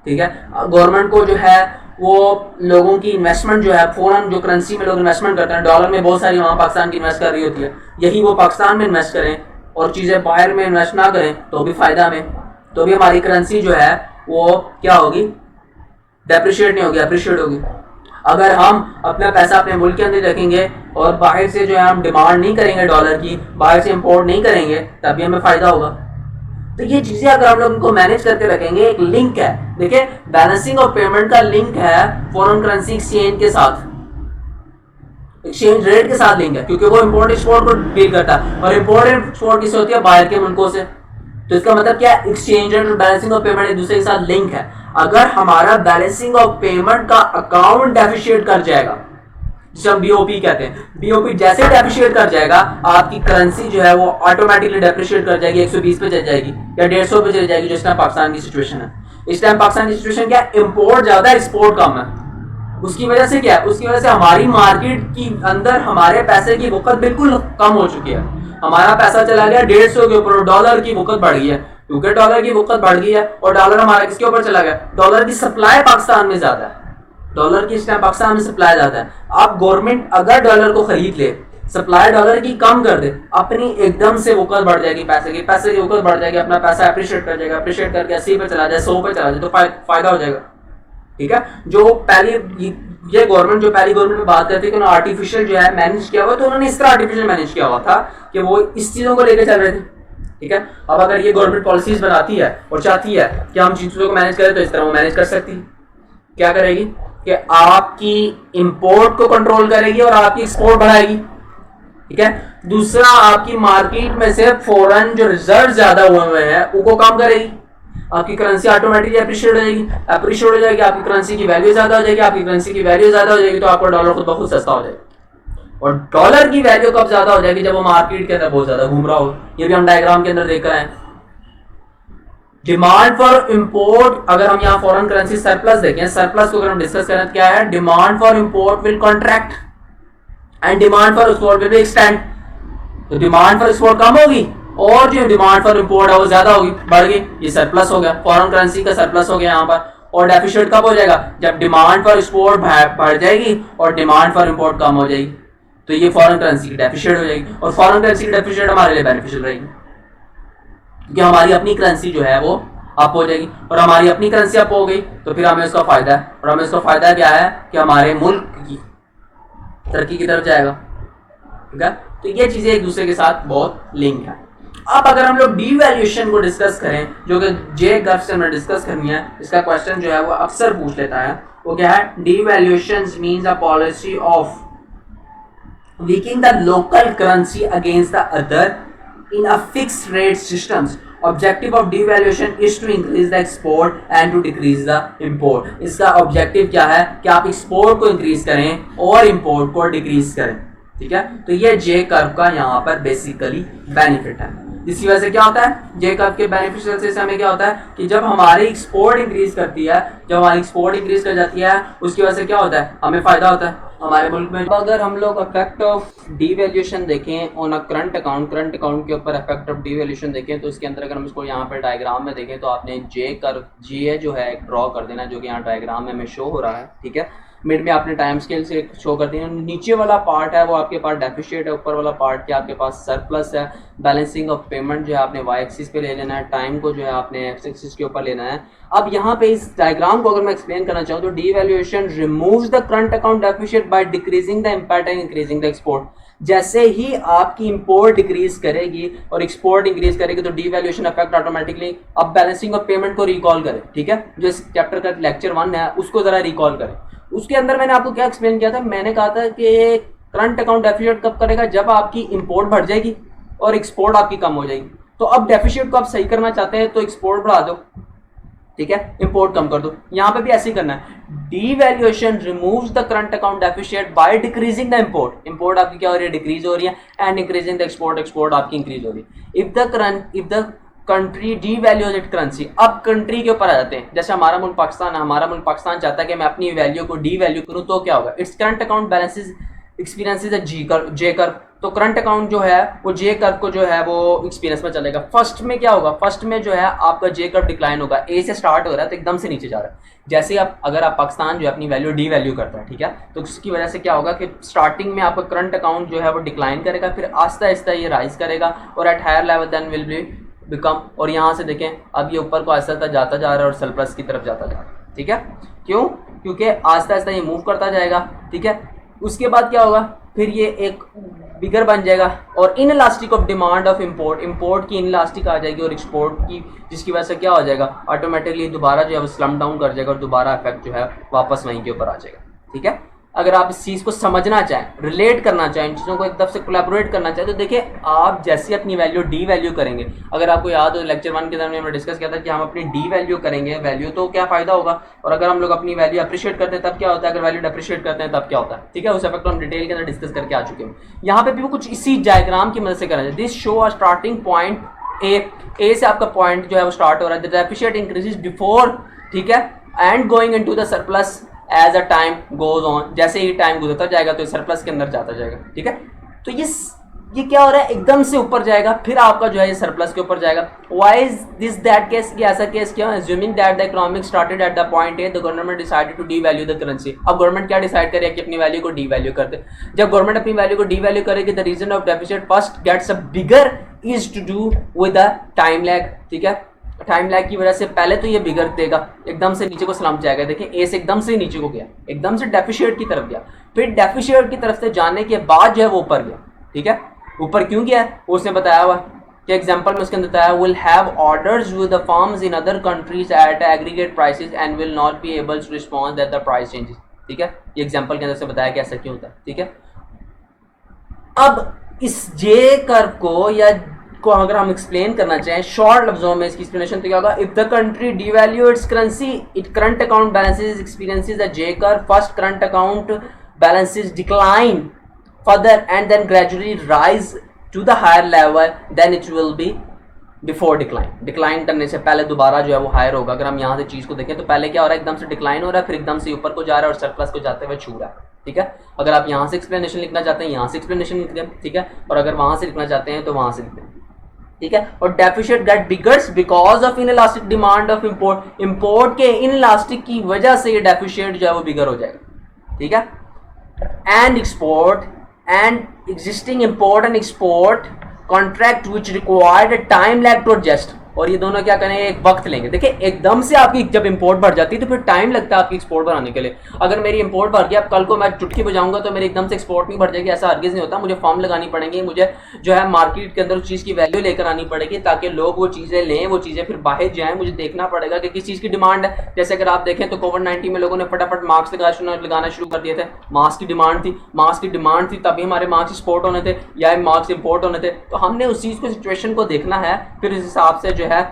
ठीक है। गवर्नमेंट को जो है वो लोगों की इन्वेस्टमेंट जो है, फॉरेन जो करेंसी में लोग इन्वेस्टमेंट करते हैं, डॉलर में बहुत सारी वहाँ पाकिस्तान की इन्वेस्ट कर रही होती है, यही वो पाकिस्तान में इन्वेस्ट करें और चीज़ें बाहर में इन्वेस्ट ना करें तो भी फायदा में, तो भी हमारी करेंसी जो है वो क्या होगी, डेप्रिशिएट नहीं होगी, अप्रिशिएट होगी। अगर हम अपना पैसा अपने मुल्क के अंदर रखेंगे और बाहर से जो है हम डिमांड नहीं करेंगे डॉलर की, बाहर से इंपोर्ट नहीं करेंगे, तभी हमें फायदा होगा। तो ये चीजें अगर हम लोग इनको मैनेज करके रखेंगे, एक लिंक है, देखिए बैलेंसिंग ऑफ पेमेंट का लिंक है फॉरेन करेंसी एक्सचेंज के साथ, एक्सचेंज रेट के साथ लिंक है, क्योंकि वो इंपोर्ट एक्सपोर्ट को डील करता है और इंपोर्ट एक्सपोर्ट किससे होती है, बाहर के मुल्कों से। तो इसका मतलब क्या है, एक्सचेंज रेट और बैलेंसिंग ऑफ पेमेंट एक दूसरे के साथ लिंक है। अगर हमारा बैलेंसिंग ऑफ पेमेंट का अकाउंट डेफिशिएट कर जाएगा, जिसे हम बीओपी कहते हैं, बीओपी जैसे डेप्रिशिएट कर जाएगा, आपकी करेंसी जो है वो ऑटोमेटिकली डेप्रिशिएट कर जाएगी, 120 पे चल जाएगी या 150 पे चली जाएगी, जो इस टाइम पाकिस्तान की सिचुएशन है। इस टाइम पाकिस्तान की सिचुएशन क्या है, इंपोर्ट ज्यादा है, एक्सपोर्ट कम है। उसकी वजह से क्या है, उसकी वजह से हमारी मार्केट की अंदर हमारे पैसे की वक़्त बिल्कुल कम हो चुकी है। हमारा पैसा चला गया 150 के ऊपर, डॉलर की वक़्त बढ़ गई है, क्योंकि डॉलर की वक़्त बढ़ गई है और डॉलर हमारा किसके ऊपर चला गया, डॉलर की सप्लाई पाकिस्तान में ज्यादा है, डॉलर की इस टाइम पाकिस्तान में सप्लाई ज्यादा है। आप गवर्नमेंट अगर डॉलर को खरीद ले, सप्लाई डॉलर की कम कर दे, अपनी एकदम से वक़्त बढ़ जाएगी, पैसे की वक़्त बढ़ जाएगी, अपना पैसा अप्रिशिएट कर जाएगा, अप्रिशिएट करके 80 पे चला जाए, 100 पे चला जाए, तो फायदा हो जाएगा, ठीक है। जो पहली ये गवर्नमेंट जो पहली गवर्नमेंट में बात करती है कि उन्होंने आर्टिफिशियल जो है मैनेज किया हुआ, तो उन्होंने इस तरह आर्टिफिशियल मैनेज किया हुआ था कि वो इस चीजों को लेकर चल रहे थे, ठीक है। अब अगर ये गवर्नमेंट पॉलिसीज बनाती है और चाहती है कि हम चीजों को मैनेज करें, तो इस तरह वो मैनेज कर सकती है। क्या करेगी कि आपकी इंपोर्ट को कंट्रोल करेगी और आपकी एक्सपोर्ट बढ़ाएगी, ठीक है। दूसरा, आपकी मार्केट में से फॉरेन जो रिजर्व ज्यादा हुए हैं उनको कम करेगी, आपकी करेंसी ऑटोमेटिकली अप्रिशिएट हो जाएगी, आपकी करेंसी की वैल्यू ज्यादा हो जाएगी, आपकी करेंसी की वैल्यू ज्यादा हो जाएगी तो आपका डॉलर खुद बहुत सस्ता हो जाएगा। और डॉलर की वैल्यू कब ज्यादा हो जाएगी, जब वो मार्केट के अंदर बहुत ज्यादा घूम रहा हो। ये भी हम डायग्राम के अंदर देख रहे हैं। डिमांड फॉर इंपोर्ट, अगर हम यहाँ फॉरेन करेंसी सरप्लस देखें, सरप्लस को अगर हम डिस्कस करें, क्या है, demand for import will contract and demand for export will be extend. तो डिमांड फॉर एक्सपोर्ट कम होगी और जो डिमांड फॉर इंपोर्ट है वो ज्यादा होगी, बढ़ गई, ये सरप्लस हो गया, फॉरेन करेंसी का सरप्लस हो गया यहाँ पर। और डेफिसिट कब हो जाएगा, जब डिमांड फॉर एक्सपोर्ट बढ़ जाएगी और डिमांड फॉर इंपोर्ट कम हो जाएगी, तो ये फॉरेन करेंसी की डेफिसिट हो जाएगी। और फॉरेन करेंसी की डेफिसिट हमारे लिए बेनिफिशियल रहेगी, क्योंकि हमारी अपनी करेंसी जो है वो अप हो जाएगी, और हमारी अपनी करेंसी अप हो गई तो फिर हमें उसका फायदा है। और हमें उसका फायदा क्या है कि हमारे मुल्क की तरक्की की तरफ जाएगा, ठीक है। तो ये चीजें एक दूसरे के साथ बहुत लिंक है। अब अगर हम लोग डीवैल्यूएशन को डिस्कस करें, जो कि जे गर्फ से हमें डिस्कस करनी है, इसका क्वेश्चन जो है वो अक्सर पूछ लेता है, वो क्या है, devaluation means a policy of weakening the local currency against the other in a fixed rate systems objective of devaluation is to increase the export and to decrease the import. इसका ऑब्जेक्टिव क्या है कि आप export को increase करें और import को decrease करें, ठीक है। तो ये जे कर्व का यहाँ पर बेसिकली बेनिफिट है। इसी वजह से क्या होता है, जे कर्व के बेनिफिशियल से हमें क्या होता है कि जब हमारी एक्सपोर्ट इंक्रीज करती है, जब हमारी एक्सपोर्ट इंक्रीज कर जाती है, उसकी वजह से क्या होता है, हमें फायदा होता है हमारे मुल्क में। अगर हम लोग इफेक्ट ऑफ डीवैल्यूएशन देखें ऑन अ करंट अकाउंट के ऊपर इफेक्ट ऑफ डीवैल्यूएशन देखें, तो इसके अंदर अगर हम इसको यहाँ पर डायग्राम में देखें तो आपने जे कर्व जे जो है ड्रॉ कर देना, जो कि यहाँ डायग्राम में हमें शो हो रहा है, ठीक है। मिड में आपने टाइम स्केल से शो कर दिया। नीचे वाला पार्ट है वो आपके पास डेफिशिएट है, ऊपर वाला पार्ट क्या आपके पास सरप्लस है। बैलेंसिंग ऑफ पेमेंट जो है आपने वाई एक्सिस पे ले लेना है, टाइम को जो है आपने एक्स एक्सिस के ऊपर लेना है। अब यहाँ पे इस डायग्राम को अगर मैं एक्सप्लेन करना चाहूँ तो devaluation removes the current account deficit by decreasing the impact and increasing the export. जैसे ही आपकी इंपोर्ट डिक्रीज करेगी और एक्सपोर्ट इंक्रीज करेगी तो डीवैल्यूएशन इफेक्ट ऑटोमेटिकली। अब बैलेंसिंग ऑफ पेमेंट को रिकॉल करें, ठीक है, जो इस चैप्टर का लेक्चर 1 है उसको जरा रिकॉल करें। उसके अंदर मैंने आपको क्या एक्सप्लेन किया था, मैंने कहा था कि करंट अकाउंट डेफिशिएट कब करेगा, जब आपकी इंपोर्ट बढ़ जाएगी और एक्सपोर्ट आपकी कम हो जाएगी। तो अब डेफिशिएट को आप सही करना चाहते हैं तो एक्सपोर्ट बढ़ा दो, ठीक है, इंपोर्ट कम कर दो। यहाँ पे भी ऐसे ही करना है। Devaluation removes the current account deficit by decreasing the import. Import आपकी क्या हो रही है, डिक्रीज हो रही है, and increasing the export, export आपकी इंक्रीज हो रही है। If the country devalues it currency. अब कंट्री के ऊपर आ जाते हैं, जैसे हमारा मुल्क पाकिस्तान है, हमारा मुल्क पाकिस्तान चाहता है कि मैं अपनी वैल्यू को डीवैल्यू करूं तो क्या होगा, its current account balances experiences J curve. तो करंट अकाउंट जो है वो जे कर्व को जो है वो एक्सपीरियंस में चलेगा। फर्स्ट में क्या होगा, फर्स्ट में जो है आपका जे कर्व डिक्लाइन होगा, ए से स्टार्ट हो रहा है तो एकदम से नीचे जा रहा है। जैसे ही आप अगर आप पाकिस्तान जो है अपनी वैल्यू डीवैल्यू करता है, ठीक है, तो उसकी वजह से क्या होगा कि स्टार्टिंग में आपका करंट अकाउंट जो है वो डिक्लाइन करेगा, फिर आहिस्ता आहिस्ता ये राइज करेगा और at higher level then will be become. और यहाँ से देखें अब ये ऊपर को आहिस्ता जाता जा रहा है और सरप्लस की तरफ जाता जा रहा है, ठीक है। क्यों, क्योंकि आहिस्ता आहिस्ता ये मूव करता जाएगा, ठीक है। उसके बाद क्या होगा, फिर ये एक बिगर बन जाएगा और in elastic of demand of import की इन इलास्टिक आ जाएगी और एक्सपोर्ट की, जिसकी वजह से क्या हो जाएगा, ऑटोमेटिकली दोबारा जो है वो स्लम डाउन कर जाएगा और दोबारा इफेक्ट जो है वापस वहीं के ऊपर आ जाएगा, ठीक है। अगर आप इस चीज़ को समझना चाहें, रिलेट करना चाहें, इन चीज़ों को एक तरफ से कोलैबोरेट करना चाहें, तो देखिए आप जैसे अपनी वैल्यू डी वैल्यू करेंगे, अगर आपको याद हो लेक्चर 1 के दौरान हमने डिस्कस किया था कि हम अपनी डी वैल्यू करेंगे वैल्यू तो क्या फ़ायदा होगा, और अगर हम लोग अपनी वैल्यू अप्रिशिएट करते हैं तब क्या होता है, अगर वैल्यू डेप्रिशिएट करते हैं तब क्या होता है, ठीक है। उस इफेक्ट हम डिटेल के अंदर डिस्कस करके आ चुके हैं। यहाँ पे भी वो कुछ इसी डायग्राम की मदद से करेंगे। This show a starting point A से आपका पॉइंट जो है वो स्टार्ट हो रहा है, द डेफिशिएट इंक्रीजेस बिफोर, ठीक है, and going into the surplus as a time goes on. जैसे ही टाइम गुजरता जाएगा तो सरप्लस के अंदर जाता जाएगा, ठीक है। तो ये क्या हो रहा है, एकदम से ऊपर जाएगा, फिर आपका जो है ये सरप्लस के ऊपर जाएगा। Why is this that case, कि ऐसा केस क्यों, assuming that the economic started at the point A, the government decided to devalue the currency. अब गवर्नमेंट क्या डिसाइड करेगा कि अपनी वैल्यू को डीवैल्यू करते। जब गवर्नमेंट अपनी वैल्यू को डीवैल्यू करेगी, the reason of deficit first gets a bigger is to do with the time lag, ठीक है। टाइम लैग की वजह से पहले तो ये बिगड़ देगा, एकदम से नीचे को स्लम्प जाएगा। देखिए ए से एकदम से नीचे को गया, एकदम से डेफिशिएट की तरफ गया, फिर डेफिशिएट की तरफ से जाने के बाद जो है वो ऊपर गया, ठीक है। ऊपर क्यों गया उसने बताया हुआ कि एग्जांपल में उसके अंदर बताया, will have orders with the firms in other countries at aggregate prices and will not be able to respond that the price changes, ठीक है। ये एग्जांपल के अंदर से बताया कि ऐसा क्यों होता है, ठीक है। अब इस जे कर्व को या को अगर हम एक्सप्लेन करना चाहें शॉर्ट लफ्जों में, इसकी एक्सप्लेनेशन तो क्या होगा, if the country devalue its currency it current account balances experiences the J curve. First current account balances decline further and then gradually rise to the higher level, then it will be before decline. Decline करने से पहले दोबारा जो है वो higher होगा। अगर हम यहाँ से चीज़ को देखें तो पहले क्या हो रहा है, एकदम से डिक्लाइन हो रहा है, फिर एकदम से ऊपर को जा रहा है और सरप्लस को जाते हुए छू रहा है, ठीक है। अगर आप यहाँ से एक्सप्लेनेशन लिखना चाहते हैं यहाँ से एक्सप्लेनेशन लिख दें, ठीक है, और अगर वहाँ से लिखना चाहते हैं तो वहाँ से लिख दें, ठीक है। और deficit get biggers because of inelastic demand of import. Import के इनइलास्टिक की वजह से ये डेफिशिएट जो है वो बिगर हो जाएगा, ठीक है। And export and existing import and export contract which required time lag to adjust. और ये दोनों क्या करेंगे, एक वक्त लेंगे। देखिए एकदम से आपकी जब इंपोर्ट बढ़ जाती है तो फिर टाइम लगता है आपकी एक्सपोर्ट बढ़ाने के लिए। अगर मेरी इंपोर्ट बढ़ गया, अब कल को मैं चुटकी बजाऊंगा तो मेरी एकदम से एक्सपोर्ट नहीं बढ़ जाएगी, ऐसा हरगिज़ नहीं होता। मुझे फॉर्म लगानी पड़ेगी, मुझे जो है मार्केट के अंदर उस चीज़ की वैल्यू लेकर आनी पड़ेगी ताकि लोग वो चीज़ें लें, वो चीज़ें फिर बाहर जाएँ। मुझे देखना पड़ेगा कि किस चीज़ की डिमांड है। जैसे अगर आप देखें तो कोविड-19 में लोगों ने फटाफट मास्क लगाना शुरू कर दिए थे। मास्क की डिमांड थी तभी हमारे मास्क एक्सपोर्ट होने थे या मास्क इंपोर्ट होने थे। तो हमने उस चीज़ को, सिचुएशन को देखना है, फिर उस हिसाब से जो जो है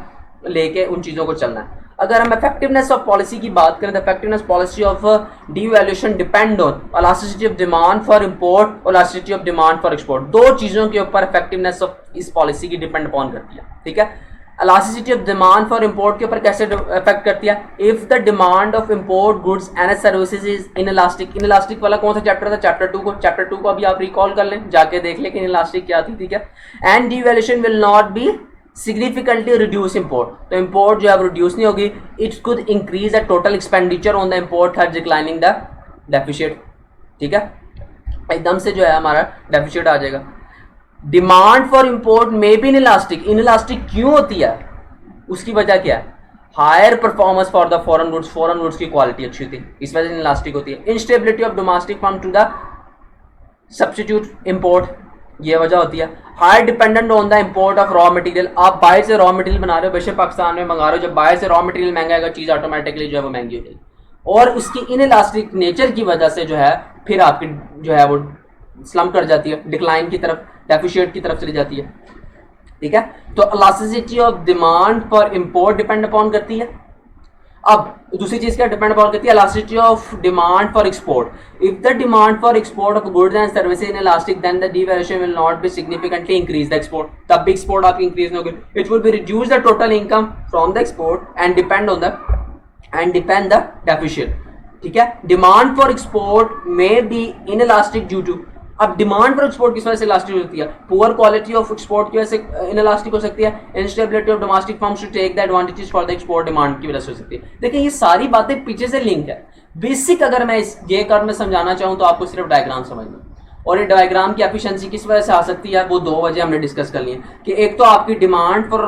लेके उन चीज़ों को चलना है। अगर हम इफेक्टिवनेस ऑफ पॉलिसी की बात करें तो effectiveness policy of devaluation depend on elasticity of demand for import और elasticity of demand for export. दो चीज़ों के ऊपर इफेक्टिवनेस ऑफ इस पॉलिसी की डिपेंड अपॉन करती है, ठीक है। Elasticity of demand for import के ऊपर कैसे इफेक्ट करती है? If the demand of import goods and services is inelastic. Inelastic वाला कौन सा चैप्टर था? चैप्टर 2 को अभी आप रिकॉल कर लें, जाके देख लें कि इनइलास्टिक क्या थी, ठीक है। And devaluation will not be significantly reduce import, तो इंपोर्ट जो है रिड्यूस नहीं होगी। It could increase the total expenditure on the import third declining the deficit, ठीक है। एकदम से जो है हमारा डेफिसिट आ जाएगा। डिमांड फॉर इंपोर्ट में भी इनइलास्टिक। इनइलास्टिक क्यों होती है? उसकी वजह क्या है? Higher performance for the foreign goods, foreign goods की क्वालिटी अच्छी होती है, इस वजह से इनइलास्टिक होती है। Instability of domestic firm to the substitute import, ये वजह होती है। Higher dependent on the import of raw material. आप बाहर से रॉ मटेरियल बना रहे हो, बेशक पाकिस्तान में मंगा रहे हो, जब बाहर से रॉ मटेरियल महंगा आएगा चीज़ ऑटोमेटिकली जो है वो महंगी हो जाएगी। और उसकी इनइलास्टिक नेचर की वजह से जो है फिर आपकी जो है वो स्लम कर जाती है, डिक्लाइन की तरफ, डेफिशिएट की तरफ चली जाती है, ठीक है। तो elasticity of demand for import depend upon करती है। अब दूसरी चीज क्या डिपेंड अपॉन करती है? Elasticity of demand for export. If the demand for export of goods and services in elastic then the devaluation will not be significantly increase the export, तब भी एक्सपोर्ट आपकी इंक्रीज नहीं होगी। It will be reduce the total income from the export and depend the deficit, ठीक है। Demand for export में be inelastic due to. अब demand for export किस वजह से इलास्टिक होती है? पुअर क्वालिटी ऑफ एक्सपोर्ट की वजह से इनइलास्टिक हो सकती है। Instability of domestic firms to take the advantages for the export demand की वजह से हो सकती है। देखिए ये सारी बातें पीछे से लिंक है। बेसिक अगर मैं इस ये कर्व में समझाना चाहूँ तो आपको सिर्फ डायग्राम समझना, और ये डायग्राम की एफिशिएंसी किस वजह से आ सकती है वो दो वजह हमने डिस्कस कर ली है कि एक तो आपकी डिमांड फॉर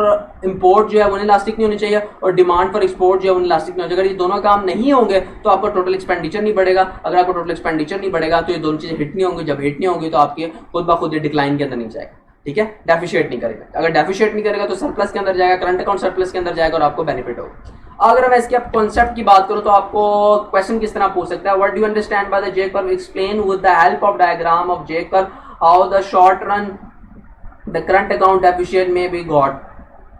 इंपोर्ट जो है वो इलास्टिक नहीं होनी चाहिए और डिमांड फॉर एक्सपोर्ट जो है वो इलास्टिक नहीं होनी चाहिए। अगर ये दोनों काम नहीं होंगे तो आपका टोटल एक्सपेंडिचर नहीं बढ़ेगा। अगर आपका टोटल एक्सपेंडिचर नहीं बढ़ेगा तो ये दोनों चीज़ें हिट नहीं होंगी। जब हिट नहीं होंगी तो आपके खुद ब खुद ये डिक्लाइन के अंदर नहीं जाएगा, ठीक है। डेफिशिएट नहीं करेगा। अगर डेफिशिएट नहीं करेगा तो सरप्लस के अंदर जाएगा, करंट अकाउंट सरप्लस के अंदर जाएगा और आपको बेनिफिट होगा। अगर मैं इसके कॉन्सेप्ट की बात करूं तो आपको क्वेश्चन किस तरह पूछ सकता है? What do you understand by the J curve? Explain with the help of diagram of J curve how the short run the current account deficit में बी गॉट।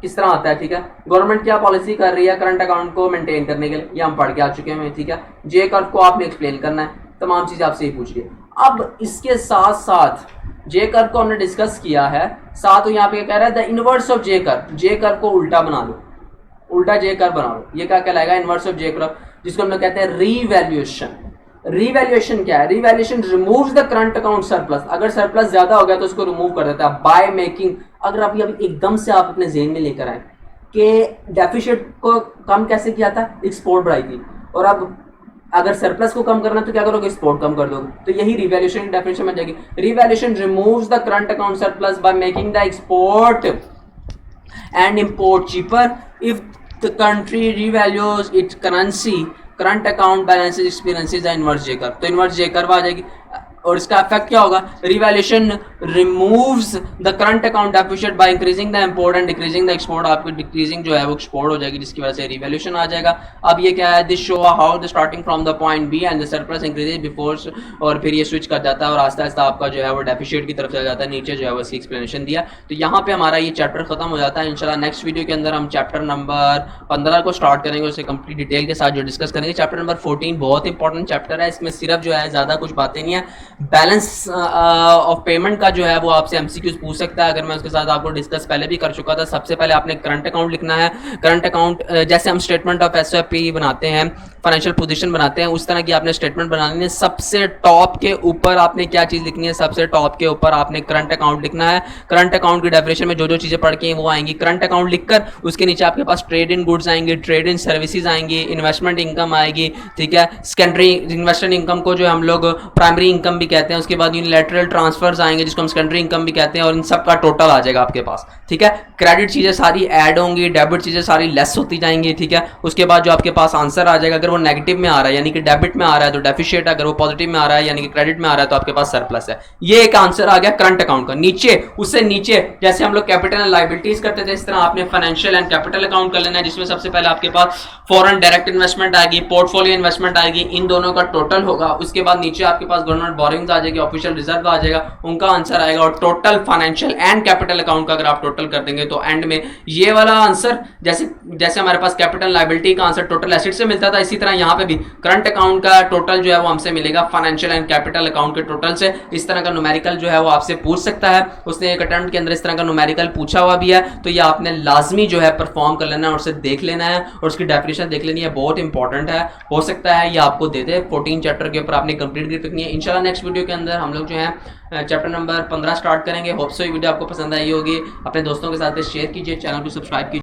किस तरह आता है, ठीक है। गवर्नमेंट क्या पॉलिसी कर रही है करंट अकाउंट को मेंटेन करने के लिए, ये हम पढ़ के आ चुके हैं, ठीक है। जे कर्व को आपने एक्सप्लेन करना है, तमाम चीजें आपसे ही पूछ रही है। अब इसके साथ साथ जे कर्व को हमने डिस्कस किया है, साथ यहाँ पे कह रहा है the inverse of J curve. J curve को उल्टा बना लो, उल्टा जे कर्व बना लो। ये क्या कहलाएगा? इनवर्स ऑफ जे कर्व, जिसको हम लोग कहते हैं रीवैल्यूएशन। रीवैल्यूएशन क्या है? Revaluation removes the current account surplus. अगर सरप्लस ज्यादा हो गया तो उसको रिमूव कर देता है बाय मेकिंग। अगर अभी एकदम से आप अपने जेहन में लेकर आए कि डेफिसिट को कम कैसे किया था? एक्सपोर्ट बढ़ाई थी, और अब अगर सरप्लस को कम करना तो क्या करोगे? एक्सपोर्ट कम कर दोगे। तो यही रिवैल्यूएशन की डेफिनेशन बन जाएगी। Revaluation removes the current account surplus by making the export and import cheaper. If the country revalues its currency, current account balances experiences the inverse J curve। तो inverse J curve आ जाएगी और इसका effect क्या होगा? Revaluation removes the current account deficit by increasing the import and decreasing the export. आपकी decreasing जो है वो एक्सपोर्ट हो जाएगी, जिसकी वजह से रिवैल्यूएशन आ जाएगा। अब ये क्या है? This show how the starting from the point B and the surplus increases before, और फिर ये स्विच कर जाता है और आस्ता आस्ता आपका जो है वो डेफिसिट की तरफ चला जाता है। नीचे जो है वो इसकी एक्सप्लेनेशन दिया। तो यहाँ पे हमारा ये चैप्टर खत्म हो जाता है। इंशाल्लाह नेक्स्ट वीडियो के अंदर हम चैप्टर नंबर 15 को स्टार्ट करेंगे, उसे कंप्लीट डिटेल के साथ जो डिस्कस करेंगे। चैप्टर नंबर 14 बहुत इंपॉर्टेंट चैप्टर है। इसमें सिर्फ जो है ज़्यादा कुछ बातें नहीं है। बैलेंस ऑफ पेमेंट का जो है वो आपसे एमसीक्यूज पूछ सकता है। अगर मैं उसके साथ आपको डिस्कस पहले भी कर चुका था। सबसे पहले आपने करंट अकाउंट लिखना है। करंट अकाउंट जैसे हम स्टेटमेंट ऑफ एसओपी बनाते हैं, फाइनेंशियल पोजीशन बनाते हैं, उस तरह की आपने स्टेटमेंट बनानी है। सबसे टॉप के ऊपर आपने क्या चीज़ लिखनी है? सबसे टॉप के ऊपर आपने करंट अकाउंट लिखना है। करंट अकाउंट की डेफिनेशन में जो जो चीज़ें पढ़ के वो आएंगी। करंट अकाउंट लिखकर उसके नीचे आपके पास ट्रेड इन गुड्स आएंगे, ट्रेड इन सर्विसेज आएंगी, इन्वेस्टमेंट इनकम आएगी, ठीक है। सेकेंडरी इन्वेस्टमेंट इनकम को जो हम लोग प्राइमरी इनकम भी कहते हैं। उसके बाद यूनिलैटरल ट्रांसफर्स आएंगे जिसको हम सेकेंडरी इनकम भी कहते हैं, और इन सब का टोटल आ जाएगा आपके पास, ठीक है। क्रेडिट चीज़ें सारी ऐड होंगी, डेबिट चीज़ें सारी लेस होती जाएंगी, ठीक है। उसके बाद जो आपके पास आंसर आ जाएगा, अगर वो नेगेटिव में आ रहा है यानी कि डेबिट में आ रहा है तो डेफिशिएट, अगर वो पॉजिटिव में आ रहा है यानी कि क्रेडिट में आ रहा है तो आपके पास सरप्लस है। ये एक आंसर आ गया करंट अकाउंट का। नीचे उससे नीचे जैसे हम लोग कैपिटल एंड लायबिलिटीज करते थे, इस तरह आपने फाइनेंशियल एंड कैपिटल अकाउंट कर लेना है, जिसमें सबसे पहले आपके पास फॉरेन डायरेक्ट इन्वेस्टमेंट आएगी, पोर्टफोलियो इन्वेस्टमेंट आएगी, इन दोनों का टोटल होगा। उसके बाद नीचे आपके पास गवर्नमेंट बोरिंग्स आ जाएगी, ऑफिशियल रिजर्व आ जाएगा, उनका आंसर आएगा। और total financial and capital account का अगर आप टोटल कर देंगे तो एंड में ये वाला आंसर, जैसे जैसे हमारे पास कैपिटल लायबिलिटी का आंसर टोटल एसेट से मिलता था, इसी तरह यहाँ पे भी करंट अकाउंट का टोटल जो है वो हमसे मिलेगा फाइनेंशियल एंड कैपिटल अकाउंट के टोटल से। इस तरह का न्यूमेरिकल जो है वो आपसे पूछ सकता है, उसने एक अटेम्प्ट के अंदर इस तरह का न्यूमेरिकल पूछा हुआ भी है, तो ये आपने लाजमी जो है परफॉर्म कर लेना है और उसे देख लेना है और उसकी डेफिनेशन देख लेनी है, बहुत इंपॉर्टेंट है। हो सकता है ये आपको दे दे, 14 चैप्टर के ऊपर आपने कंप्लीट करनी है। इंशाल्लाह नेक्स्ट वीडियो के अंदर हम लोग जो है चैप्टर नंबर 15 स्टार्ट करेंगे। होप सो ये वीडियो आपको पसंद आई होगी, अपने दोस्तों के साथ शेयर कीजिए, चैनल को सब्सक्राइब कीजिए।